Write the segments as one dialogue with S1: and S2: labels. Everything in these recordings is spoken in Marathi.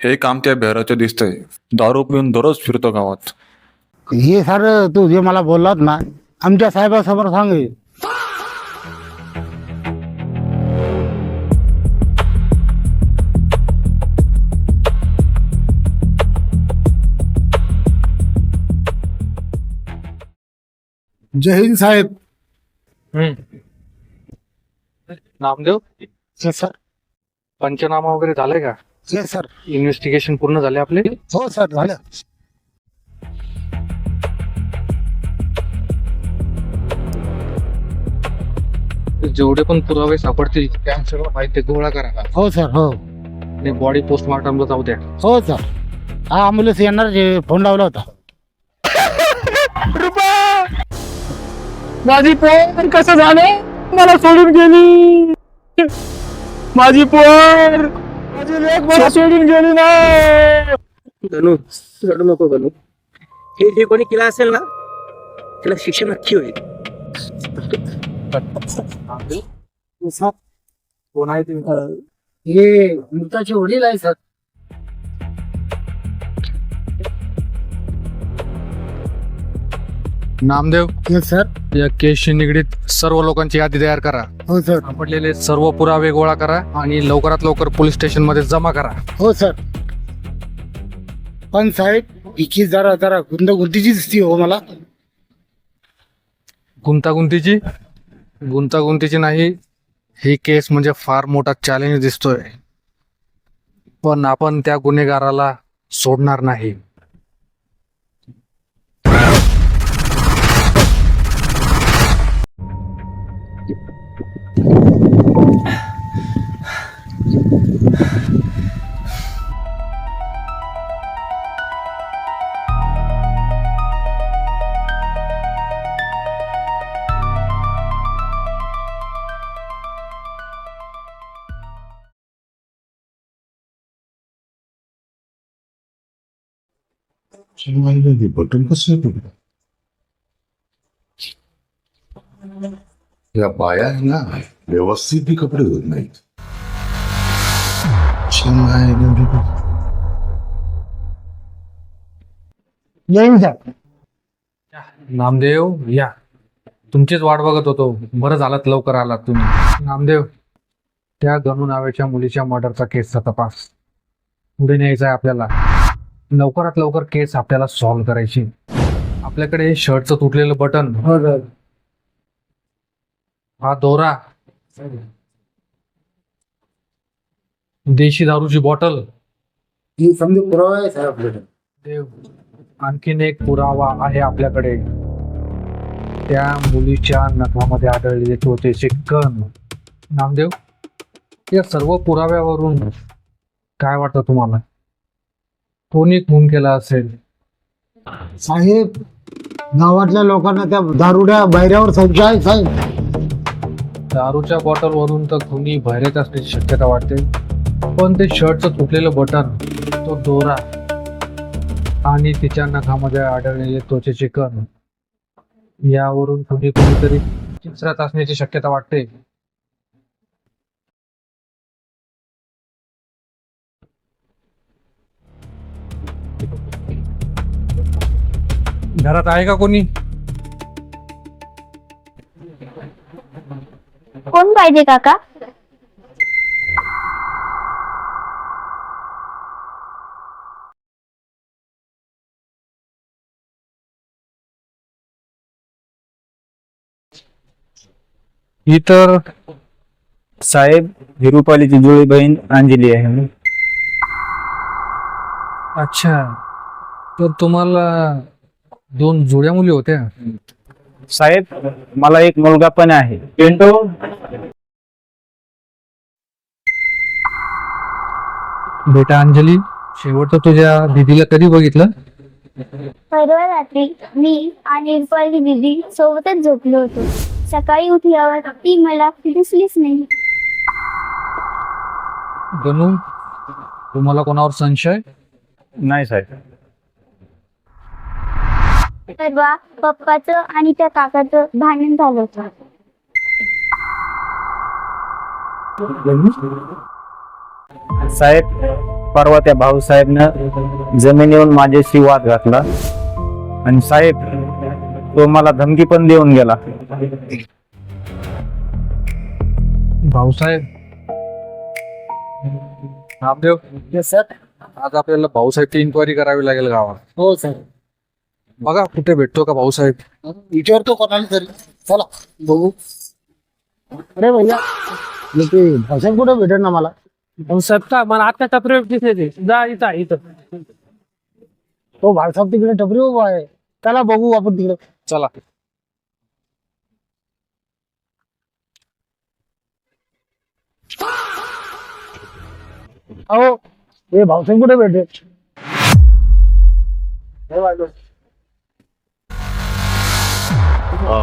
S1: हे काम त्या बेहराचं दिसतंय. दारू पिऊन दररोज फिरतो गावात.
S2: हे सर तू जे मला बोललात ना आमच्या साहेबासमोर सांग. जय हिंद साहेब.
S3: Namdev,
S2: yes sir.
S3: पंचनामा वगैरे झालाय का?
S2: Yes sir.
S3: इन्व्हेस्टिगेशन पूर्ण झाले आपले?
S2: हो सर झालं.
S3: जेवढे पण पुरावे सापडतील त्या सगळं माहिती गोळा करा
S2: हो सर. हो
S3: आणि बॉडी पोस्टमॉर्टमला जाऊ द्या.
S2: हो सर. हा ॲम्ब्युलन्स येणार जे फोन लावला होता.
S3: माझी पोर कसं झालं? मला सोडून गेली. माझी पोर, माझी लेक मला सोडून गेली ना.
S4: गणू रडू नको गणू. हे जे कोणी केलं असेल ना त्याला शिक्षा नक्की होईल.
S3: कोण आहे ते?
S2: हे मृताचे वडील आहे सर.
S3: Namdev,
S2: yes sir.
S3: या केसशी निगडीत सर्व लोकांची यादी तयार करा.
S2: हो सर.
S3: सापडलेले सर्व पुरावे गोळा करा आणि लवकरात लवकर पोलीस स्टेशन मध्ये जमा करा.
S2: हो सर. पण साहेब हिची जरा जरा गुंतागुंतीची दिसती हो मला.
S3: गुंतागुंतीची? गुंतागुंतीची नाही, ही केस म्हणजे फार मोठा चॅलेंज दिसतोय. पण आपण त्या गुन्हेगाराला सोडणार नाही.
S5: बटन कसं आहे? या बाया आहे ना व्यवस्थित बी कपडे होत नाहीत.
S2: येईन सर.
S3: नामदेव, या. तुमचीच वाट बघत होतो. बरं झालात लवकर आलात तुम्ही. नामदेव, त्या गणू नावाच्या मुलीच्या मर्डरचा केसचा तपास पुढे न्यायचा आहे आपल्याला. लवकरात लवकर केस आपल्याला सॉल्व्ह करायची. आपल्याकडे हे शर्टचं तुटलेलं बटन,
S2: हो सर.
S3: हा दोरा, देशी दारूची बॉटल.
S2: ही समजा पुरावा आहे सर आपल्याकडे.
S3: देव, आणखीन एक पुरावा आहे आपल्याकडे. त्या मुलीच्या नखामध्ये आढळलेले त्वचेचे कण. नामदेव, या सर्व पुराव्यावरून काय वाटतं तुम्हाला? कोणी खून केला असेल?
S2: साहेब गावातल्या लोकांना त्या दारुड्या बैऱ्यावर संशय आहे साहेब.
S3: दारूच्या बॉटल वरून तर खुनी बहिरेच असण्याची शक्यता वाटते. पण ते शर्टचं तुटलेलं बटन, तो दोरा आणि तिच्या नखामध्ये आढळलेले त्वचेचे कण, यावरून खुनी कोणीतरी चिंचरात असण्याची शक्यता वाटते. घरात आहे का कोणी?
S6: कोण पाहिजे काका?
S3: ही तर
S7: साहेब ही रुपालीची जुळी बहीण अंजली आहे.
S3: अच्छा, तर तुम्हाला दोन जुळ्या मुली होत्या?
S7: साहेब मला एक मुलगा पण आहे, पिंटू.
S3: बेटा अंजली, शेवटचं तुझ्या दीदीला कधी बघितलं?
S6: परवा रात्री मी आणि रुपाली दीदी सोबतच झोपलो होतो. सकाळी उठल्यावर ती मला दिसलीच नाही.
S3: गणू, तुम्हाला कोणावर संशय?
S7: नाही साहेब.
S6: परवा पप्पाचं आणि त्या काकाचं भांडण झालं होतं.
S7: साहेब परवा त्या भाऊसाहेबनं जमिनीवर माझ्याशी वाद घातला आणि साहेब तो मला धमकी पण देऊन गेला.
S3: भाऊसाहेब नामदेव
S2: सर.
S3: आज आपल्याला भाऊसाहेबची इन्क्वायरी करावी लागेल गावात.
S2: हो सर.
S3: बघा कुठे भेटतो का भाऊसाहेब.
S2: विचारतो कोणाला तरी. चला बघू. अरे भैया मग ते भाषण कुठे भेटेल ना मला.
S4: भाऊसाहेब का मला आता टपरे दिसले जा इथं इथं.
S2: तो भाषण तिकडे टपरी उभा आहे. चला बघू आपण तिकडे.
S3: चला.
S2: अहो हे भाषण कुठे भेटेल.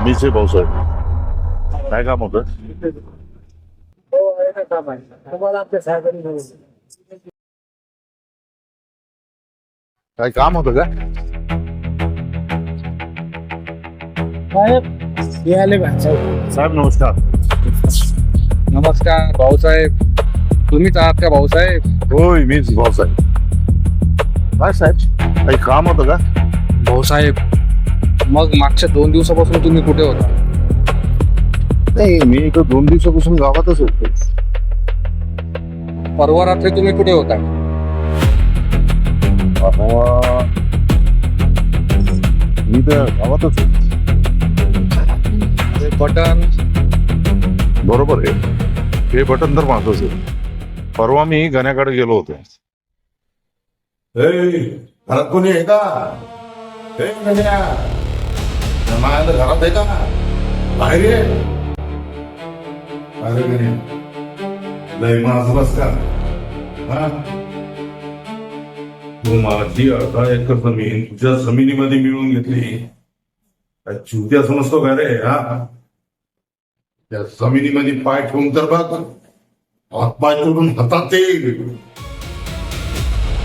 S5: मीच आहे भाऊसाहेब. काय काम होतं? काय काम होतं का?
S2: साहेब हे आले भाषण.
S5: साहेब नमस्कार.
S3: नमस्कार भाऊसाहेब. तुम्हीच आहात का भाऊसाहेब.
S5: होय मीच भाऊसाहेब. काय साहेब काही काम होतं का?
S3: भाऊसाहेब मग मागच्या 2 दिवसापासून तुम्ही कुठे होता.
S5: नाही मी इथं 2 दिवसापासून गावातच होतो.
S3: परवा रात्री तुम्ही कुठे होता.
S5: मी तर गावातच होतो.
S3: बटन
S5: बरोबर आहे. हे बटन तर माझंच आहे. परवा मी गण्याकडे गेलो होतो. घरात कोणी आहे का? घरात आहे का? बाहेर ये. लय माझ बस का? तू माझी 18 एकर जमीन तुझ्या जमिनीमध्ये मिळवून घेतली. चुत्या समजतो का रे? हा त्या जमिनीमध्ये पाय ठेवून तर बघ. हातपाय तोडून हातात येईल.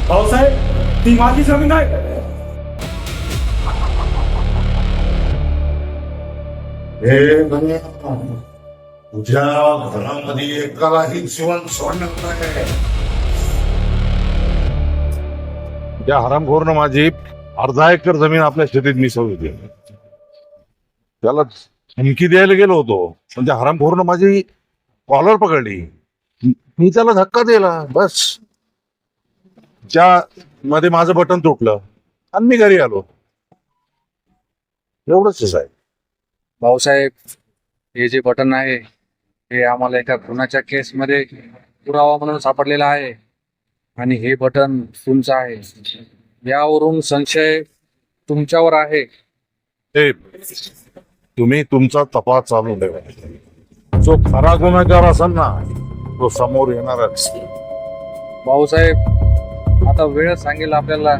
S7: भाऊसाहेब ती माझी जमीन आहे.
S5: हे गण्या, तुझ्या घरामध्ये एकालाही जीवन सोडणार नाही. त्या हरामखोरनं माझी अर्धा एकर जमीन आपल्या शेतीत मिसळली होती. त्याला धमकी द्यायला गेलो होतो पण त्या हरामखोरनं माझी कॉलर पकडली. मी त्याला धक्का दिला. बस त्या मध्ये माझं बटन तुटलं आणि मी घरी आलो. एवढंच आहे साहेब.
S3: भाऊसाहेब हे जे बटन आहे हे आम्हाला एका खुनाच्या केसमध्ये पुरावा म्हणून सापडलेला आहे आणि हे बटन तुमचं आहे. यावरून संशय तुमच्यावर आहे.
S5: तुम्ही तुमचा तपास चालू ठेवा. जो खरा गुन्हेगार असेल ना तो समोर येणारच.
S3: भाऊसाहेब आता वेळ सांगेल आपल्याला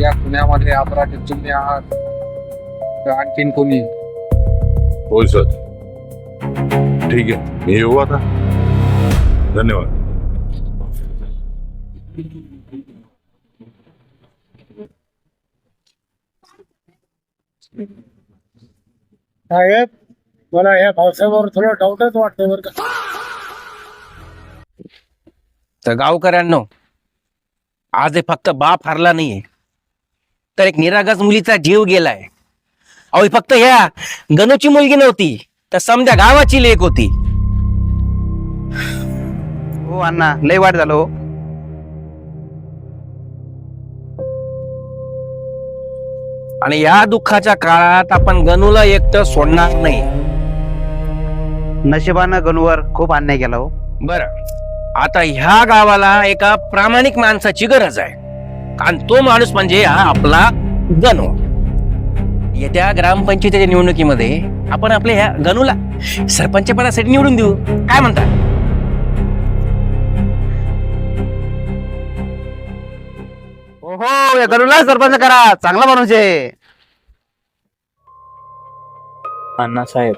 S3: या खुन्यामध्ये अपराधी तुम्ही आहात का आणखीन कोणी.
S5: होय सर. ठीक आहे मी येऊ आता. धन्यवाद.
S2: साहेब मला या भाऊसाहेबावर थोडं डाऊटच वाटतंय बरं का.
S4: तर गावकऱ्यांनो आज हे फक्त बाप हरला नाहीये तर एक निरागस मुलीचा जीव गेलाय. अहो ही फक्त ह्या गणूची मुलगी नव्हती तर समजा गावाची लेक होती.
S8: हो अण्णा लय वाट झालं हो.
S4: आणि या दुःखाच्या काळात आपण गणूला एकटं सोडणार नाही.
S8: नशिबानं गणूवर खूप अन्याय केला हो.
S4: बर आता ह्या गावाला एका प्रामाणिक माणसाची गरज आहे कारण तो माणूस म्हणजे हा आपला गणू. येत्या ग्रामपंचायतीच्या निवडणुकीमध्ये आपण आपल्या ह्या गणूला सरपंच पदासाठी निवडून देऊ. काय म्हणता.
S8: हो या गणूला सरपंच करा. चांगला माणूस आहे.
S7: अण्णासाहेब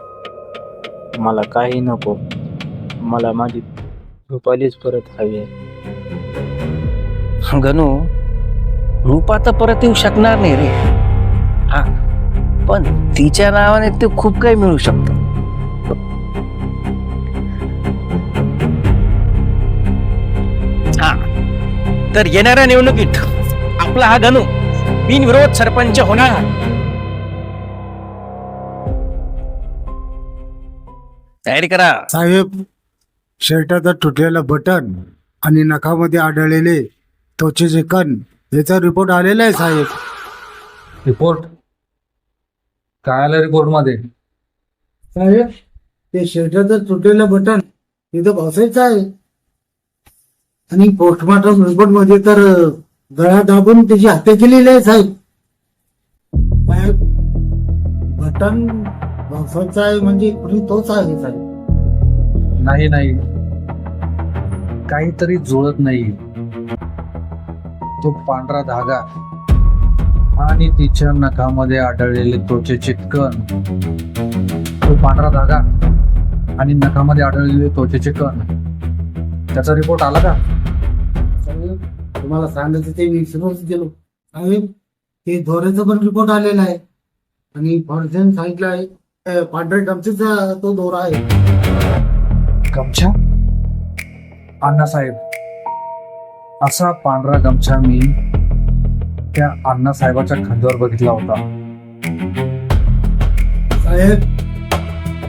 S7: मला काही नको. मला माझी रुपालीच परत हवी आहे.
S4: गणू रूपा तर परत येऊ शकणार नाही रे. हा पण तिच्या नावाने ते खूप काही मिळू शकतं. हा तर येणाऱ्या निवडणुकीत आपला हा गणू बिनविरोध सरपंच होणार. तयारी करा.
S2: साहेब, शर्टाचं तुटलेलं बटन आणि नखामध्ये आढळलेले त्वचेचे कण याचा रिपोर्ट आलेला आहे साहेब.
S3: रिपोर्ट काय आलं रिपोर्ट मध्ये?
S2: साहेब, ते शर्टाचं तुटलेलं बटन तिथं बसायचं आहे आणि पोस्टमॉर्टम रिपोर्ट मध्ये तर गळा दाबून त्याची हत्या केलेली आहे साहेब. साहेब, बटन बसायचं आहे म्हणजे कुणी तोच आहे साहेब.
S3: नाही नाही, काहीतरी जुळत नाही. तो पांढरा धागा आणि तिच्या नखामध्ये आढळलेले त्वचेचे कण. तो पांढरा धागा आणि नखामध्ये आढळलेले त्वचेचे कण, त्याचा रिपोर्ट आला का?
S2: साहेब, तुम्हाला सांगायचं ते विसरूनच गेलो. साहेब, ते दोऱ्याचा पण रिपोर्ट आलेला आहे आणि फॉर्जन सांगितलं आहे पांढऱ्या गमछेचा तो दोरा आहे.
S3: गमछा? अण्णासाहेब, असा पांढरा गमछा मी त्या अण्णासाहेबाच्या खांद्यावर बघितला होता.
S2: साहेब,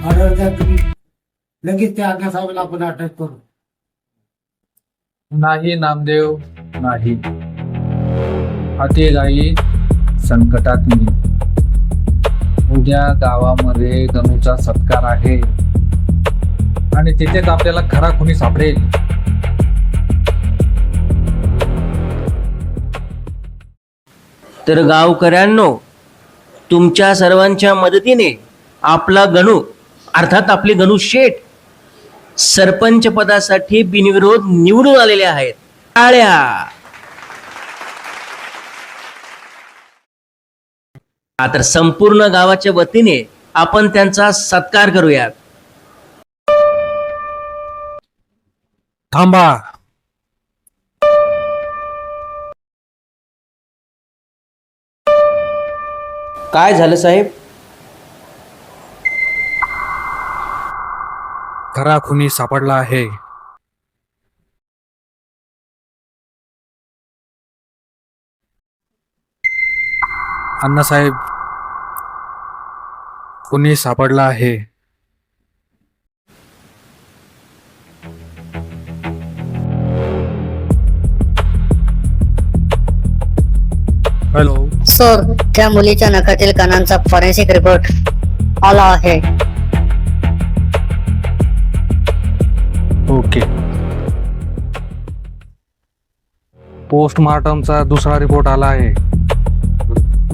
S2: ऑर्डर द्या तुम्ही. लगेच त्या आज्ञा साहेबाला आपण अटक करू.
S3: नाही नामदेव, नाही. हाती गाई संकटात मी. उद्या गावामध्ये गणूचा सत्कार आहे आणि तिथेच आपल्याला खरा खुनी सापडेल.
S4: तर गावकऱ्यांनो, तुमच्या सर्वांच्या मदतीने आपला गणू अर्थात आपले गणू शेठ सरपंच पदासाठी बिनविरोध निवडून आलेले आहेत. टाळ्या. तर संपूर्ण गावाच्या वतीने आपण त्यांचा सत्कार करूयात.
S3: थांबा.
S4: काय झालं साहेब?
S3: खरा खुनी सापडला आहे. अण्णासाहेब, खुनी सापडला आहे. हॅलो
S9: सर, त्या मुलीच्या नखातील कणांचा फॉरेन्सिक रिपोर्ट आला आहे.
S3: ओके. पोस्टमार्टमचा दुसरा रिपोर्ट आला आहे.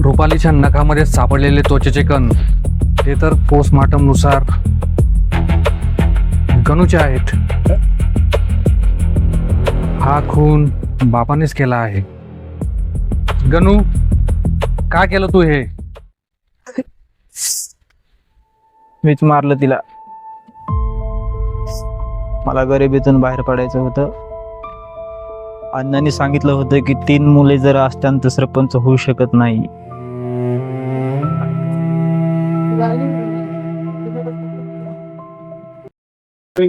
S3: रुपालीच्या नखामध्ये सापडलेले त्वचेचे कण ते तर पोस्टमार्टम नुसार गणूचे आहेत. हा खून बापानेच केला आहे. गणू, काय केलं तू हे?
S7: मीच मारलं तिला. मला गरिबीतून बाहेर पडायचं होतं. अण्णांनी सांगितलं होतं की 3 मुले जर असत्यान तर सरपंच होऊ शकत नाही.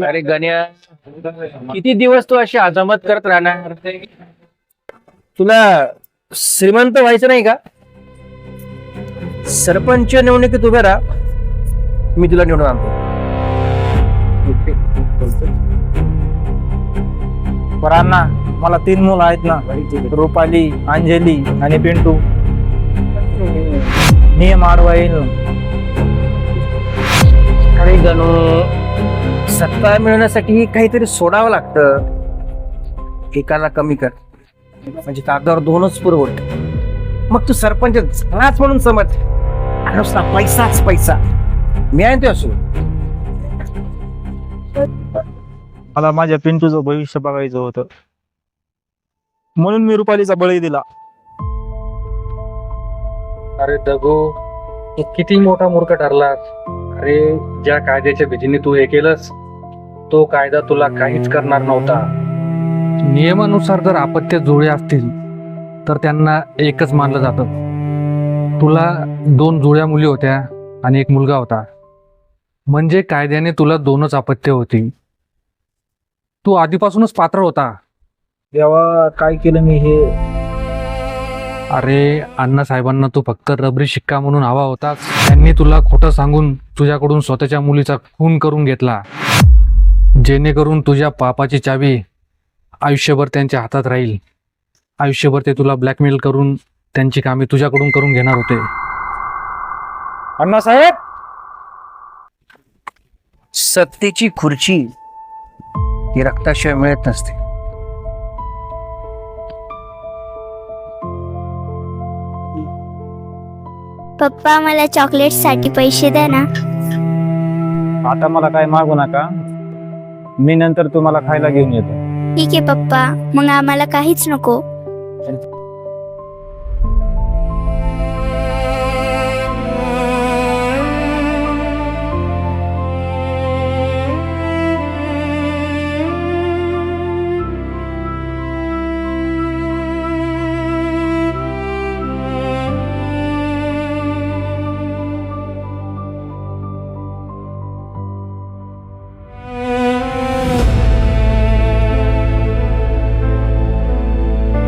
S4: अरे गण्या, किती दिवस तू अशी अजामत करत राहणार? तुला श्रीमंत व्हायचं नाही का? सरपंच निवडणुकीत उभे राहा, मी तुला निवडून आणतो.
S7: बरं अण्णा, मला 3 मुलं आहेत ना, रुपाली, अंजली आणि पिंटू. नियम आडवा येईल.
S4: अरे गणू, सत्ता मिळवण्यासाठी काहीतरी सोडावं लागतं. एकाला कमी कर म्हणजे कागदावर 2च पुरवठ. मग तू सरपंच झालाच म्हणून समज. नुसता पैसाच पैसा. मी आहे ते असो.
S7: मला माझ्या पिंटूचं भविष्य बघायचं होतं म्हणून मी रुपालीचा बळी दिला.
S3: अरे दगो, तू किती मोठा मूर्ख ठरलास. अरे, ज्या कायद्याच्या भीतीने तू हे केलंस तो कायदा तुला काहीच करणार नव्हता. नियमानुसार जर अपत्य जुळे असतील तर त्यांना एकच मानलं जातं. तुला 2 जुळ्या मुली होत्या आणि 1 मुलगा होता, म्हणजे कायद्याने तुला 2च अपत्य होती. तू आधीपासूनच पात्र होता.
S7: देवा काय केलं मी हे?
S3: अरे अण्णासाहेबांना तू फक्त रबरी शिक्का म्हणून हवा होतास. त्यांनी तुला खोटं सांगून तुझ्याकडून स्वतःच्या मुलीचा खून करून घेतला, जेणेकरून तुझ्या पापाची चावी आयुष्यभर त्यांच्या हातात राहील. आयुष्यभर ते तुला ब्लॅकमेल करून त्यांची कामे तुझ्याकडून करून घेणार होते.
S7: अण्णासाहेब,
S4: सत्तेची खुर्ची ही रक्ताशिवाय मिळत नसते.
S6: पप्पा मला चॉकलेट साठी पैसे द्या ना.
S7: आता मला काय मागू नका, मी नंतर तुम्हाला खायला घेऊन येतो.
S6: ठीक आहे पप्पा, मग आम्हाला काहीच नको.